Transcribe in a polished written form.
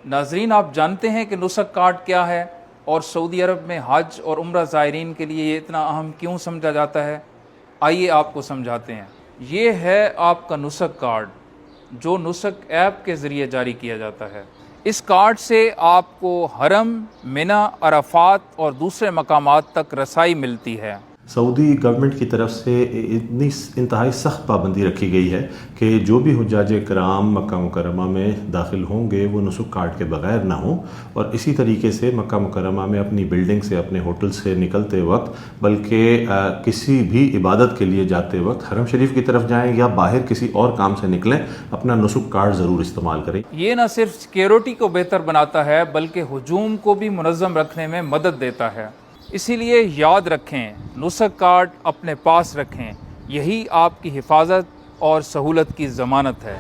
नाज़रीन, आप जानते हैं कि नुस्ख कार्ड क्या है और सऊदी अरब में हज और उम्रा ज़ायरीन के लिए ये इतना अहम क्यों समझा जाता है। आइए आपको समझाते हैं। ये है आपका नुस्ख कार्ड जो नुस्ख ऐप के ज़रिए जारी किया जाता है। इस कार्ड से आपको हरम, मिना, अराफात और दूसरे मकामात तक रसाई मिलती है। सऊदी गवर्नमेंट की तरफ से इतनी इंतहाई सख्त पाबंदी रखी गई है कि जो भी हुज्जाज कराम मक्का मुकरमा में दाखिल होंगे वो नुस्ख कार्ड के बग़ैर ना हों, और इसी तरीके से मक्का मुकरमा में अपनी बिल्डिंग से, अपने होटल से निकलते वक्त, बल्कि किसी भी इबादत के लिए जाते वक्त हरम शरीफ की तरफ जाएं या बाहर किसी और काम से निकलें, अपना नुस्ख कार्ड ज़रूर इस्तेमाल करें। ये न सिर्फ सिक्योरिटी को बेहतर बनाता है बल्कि हुजूम को भी मुनज़्ज़म रखने में मदद देता है। इसीलिए याद रखें, नुस्ख कार्ड अपने पास रखें, यही आपकी हिफाजत और सहूलत की ज़मानत है।